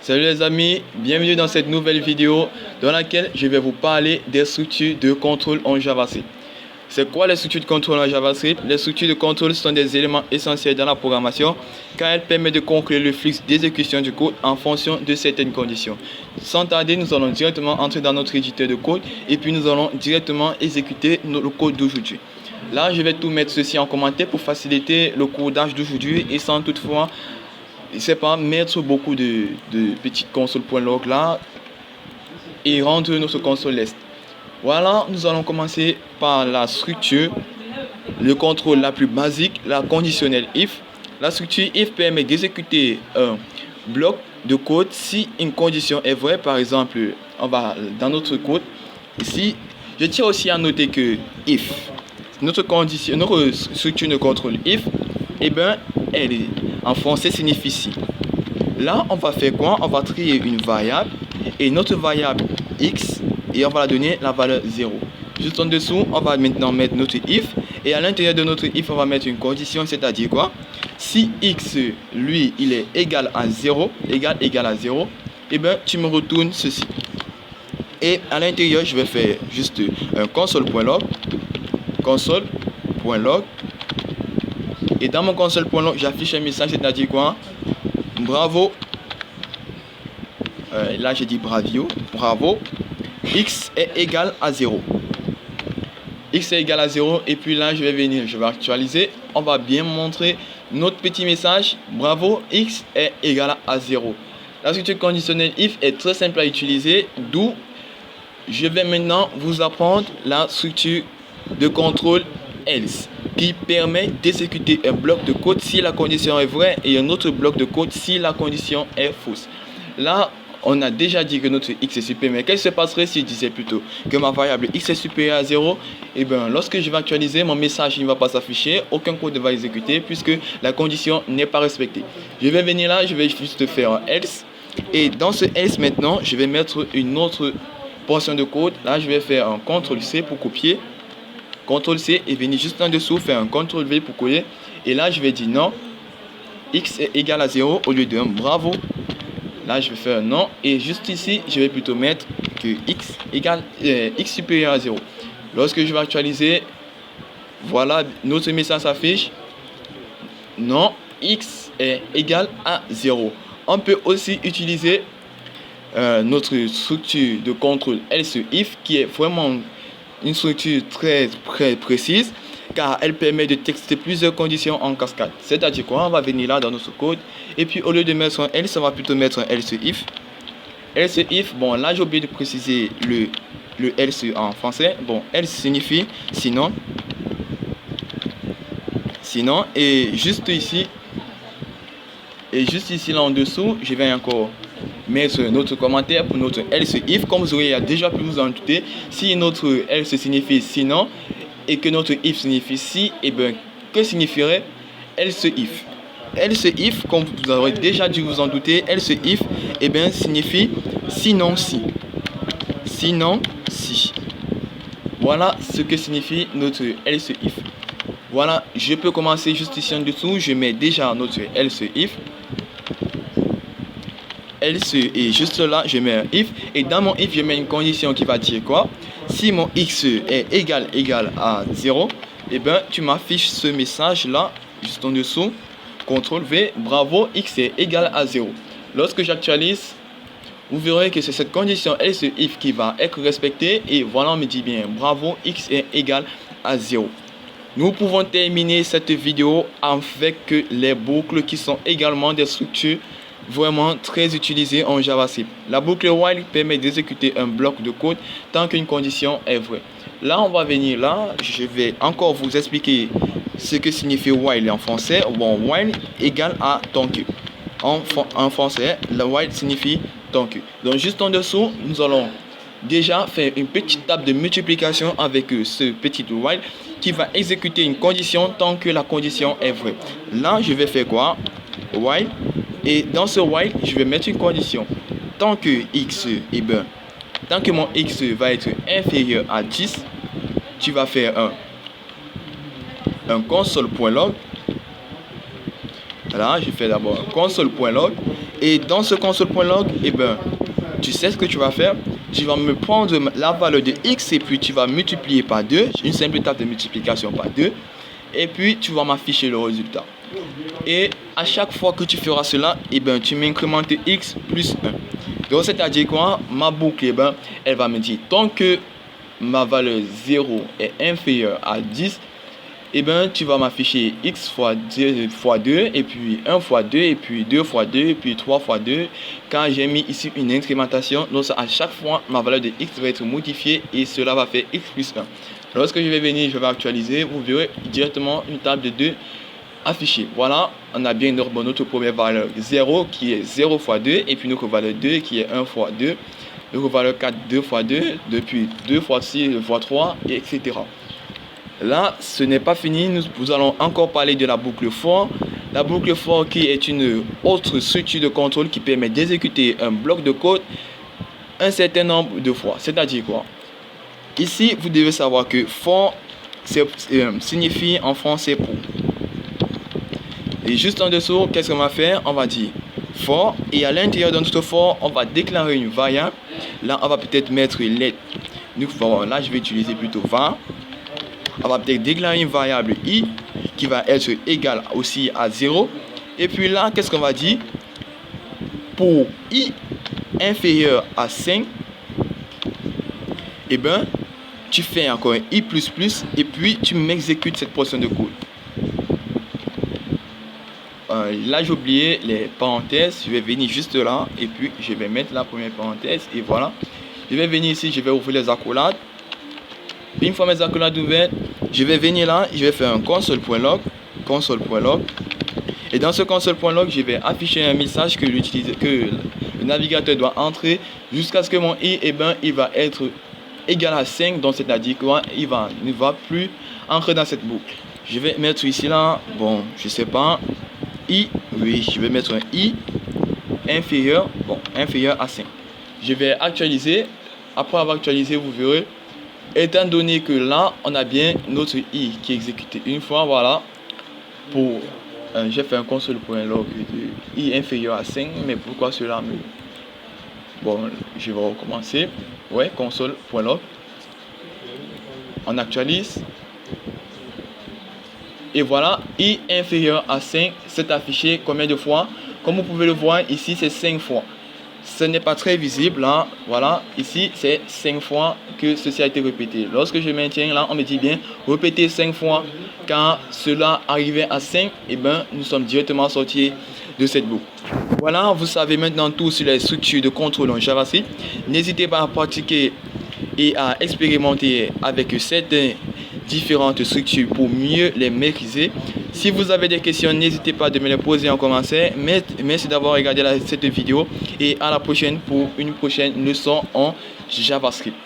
Salut les amis, bienvenue dans cette nouvelle vidéo dans laquelle je vais vous parler des structures de contrôle en JavaScript. C'est quoi les structures de contrôle en JavaScript? Les structures de contrôle sont des éléments essentiels dans la programmation car elles permettent de conclure le flux d'exécution du code en fonction de certaines conditions. Sans tarder, nous allons directement entrer dans notre éditeur de code et puis nous allons directement exécuter le code d'aujourd'hui. Là, je vais tout mettre ceci en commentaire pour faciliter le codage d'aujourd'hui et sans toutefois mettre beaucoup de petites consoles.log là et rendre notre console leste. Voilà, nous allons commencer par la structure, le contrôle la plus basique, la conditionnelle if. La structure if permet d'exécuter un bloc de code si une condition est vraie. Par exemple, on va dans notre code. Ici, je tiens aussi à noter que if, notre structure de contrôle if, elle est en français signifie si. Là, on va faire quoi? On va créer une variable et notre variable x et on va la donner la valeur 0. Juste en dessous, on va maintenant mettre notre if et à l'intérieur de notre if, on va mettre une condition, c'est-à-dire quoi? Si x, lui, il est égal à 0, égal à 0, tu me retournes ceci. Et à l'intérieur, je vais faire juste un console.log, et dans mon console.log, j'affiche un message, c'est-à-dire quoi? Bravo. Là, j'ai dit bravo. X est égal à 0. X est égal à 0. Et puis là, je vais actualiser. On va bien montrer notre petit message. Bravo, X est égal à 0. La structure conditionnelle if est très simple à utiliser. D'où je vais maintenant vous apprendre la structure de contrôle else, qui permet d'exécuter un bloc de code si la condition est vraie et un autre bloc de code si la condition est fausse. Là, on a déjà dit que notre x est supérieur, mais qu'est-ce qui se passerait si je disais plutôt que ma variable x est supérieure à 0? Lorsque je vais actualiser, mon message ne va pas s'afficher, aucun code ne va exécuter puisque la condition n'est pas respectée. Je vais venir là, je vais juste faire un else et dans ce else maintenant, je vais mettre une autre portion de code. Là, je vais faire un CTRL-C pour copier. CTRL-C et venir juste en dessous, faire un CTRL-V pour coller. Et là, je vais dire non. X est égal à 0 au lieu de 1. Bravo. Là, je vais faire non. Et juste ici, je vais plutôt mettre que X supérieur à 0. Lorsque je vais actualiser, voilà, notre message s'affiche. Non, X est égal à 0. On peut aussi utiliser notre structure de contrôle else if qui est vraiment une structure très précise car elle permet de texter plusieurs conditions en cascade. C'est-à-dire quoi? On va venir là dans notre code et puis au lieu de mettre un else, on va plutôt mettre un else if. Else if, bon là j'ai oublié de préciser le else en français. Bon, else signifie sinon et juste ici là en dessous, je vais encore mettre notre commentaire pour notre else if. Comme vous aurez déjà pu vous en douter, si notre else signifie sinon et que notre if signifie si, que signifierait else if? Else if, comme vous aurez déjà dû vous en douter, else if signifie sinon si. Sinon si. Voilà ce que signifie notre else if. Voilà, je peux commencer juste ici en dessous, je mets déjà notre else if. Else et juste là je mets un if et dans mon if je mets une condition qui va dire quoi? Si mon x est égal à 0, tu m'affiches ce message là juste en dessous, CTRL V, bravo, x est égal à 0. Lorsque j'actualise, vous verrez que c'est cette condition else if qui va être respectée et voilà, on me dit bien bravo, x est égal à 0. Nous pouvons terminer cette vidéo avec les boucles qui sont également des structures vraiment très utilisées en JavaScript. La boucle while permet d'exécuter un bloc de code tant qu'une condition est vraie. Là, on va venir là, je vais encore vous expliquer ce que signifie while en français. Bon, while égale à tant que. En français, le while signifie tant que. Donc juste en dessous, nous allons déjà faire une petite table de multiplication avec ce petit while qui va exécuter une condition tant que la condition est vraie. Là, je vais faire quoi? While. Et dans ce while, je vais mettre une condition. Tant que x, tant que mon x va être inférieur à 10, tu vas faire un console.log Là, je fais d'abord console.log. Et dans ce console.log, eh ben, tu sais ce que tu vas faire. Tu vas me prendre la valeur de x et puis tu vas multiplier par 2. Une simple table de multiplication par 2. Et puis, tu vas m'afficher le résultat. Et à chaque fois que tu feras cela, eh ben, tu m'incrémentes x plus 1. Donc, c'est-à-dire quoi? Ma boucle, eh ben, elle va me dire tant que ma valeur 0 est inférieure à 10, et ben tu vas m'afficher x fois 2 fois 2 et puis 1 fois 2 et puis 2 fois 2 et puis 3 fois 2. Quand j'ai mis ici une incrémentation, donc à chaque fois ma valeur de x va être modifiée et cela va faire x plus 1. Lorsque je vais venir, je vais actualiser, vous verrez directement une table de 2 affichée. Voilà, on a bien notre première valeur 0 qui est 0 fois 2 et puis notre valeur 2 qui est 1 fois 2. Notre valeur 4 2 fois 2, depuis 2 fois 6 fois 3 et etc. Là, ce n'est pas fini, nous allons encore parler de la boucle for. La boucle for qui est une autre structure de contrôle qui permet d'exécuter un bloc de code un certain nombre de fois. C'est-à-dire quoi? Ici, vous devez savoir que for signifie en français pour. Et juste en dessous, qu'est-ce qu'on va faire? On va dire for, et à l'intérieur de notre for, on va déclarer une variable. Là, on va peut-être mettre let. Là, je vais utiliser plutôt var. On va peut-être déclarer une variable i qui va être égale aussi à 0. Et puis là, qu'est-ce qu'on va dire? Pour i inférieur à 5, et ben, tu fais encore un i++ et puis tu m'exécutes cette portion de code. Là, j'ai oublié les parenthèses. Je vais venir juste là et puis je vais mettre la première parenthèse et voilà. Je vais venir ici, je vais ouvrir les accolades. Une fois mes accolades ouvertes, je vais venir là, je vais faire un console.log. Et dans ce console.log, je vais afficher un message que le navigateur doit entrer jusqu'à ce que mon i, eh ben, il va être égal à 5. Donc, c'est-à-dire qu'il ne va plus entrer dans cette boucle. Je vais mettre ici là, bon, je sais pas, i, oui, je vais mettre un i inférieur à 5. Je vais actualiser. Après avoir actualisé, vous verrez. Étant donné que là, on a bien notre i qui est exécuté une fois, voilà. Pour j'ai fait un console.log de i inférieur à 5, mais pourquoi cela me... Bon, je vais recommencer. Ouais, console.log. On actualise. Et voilà, i inférieur à 5, c'est affiché combien de fois? Comme vous pouvez le voir, ici, c'est 5 fois. Ce n'est pas très visible là, voilà, ici c'est 5 fois que ceci a été répété. Lorsque je maintiens là, on me dit bien répéter 5 fois. Quand cela arrivait à 5, et ben nous sommes directement sortis de cette boucle. Voilà, vous savez maintenant tout sur les structures de contrôle en JavaScript. N'hésitez pas à pratiquer et à expérimenter avec certaines différentes structures pour mieux les maîtriser. Si vous avez des questions, n'hésitez pas de me les poser en commentaire. Merci d'avoir regardé cette vidéo et à la prochaine pour une prochaine leçon en JavaScript.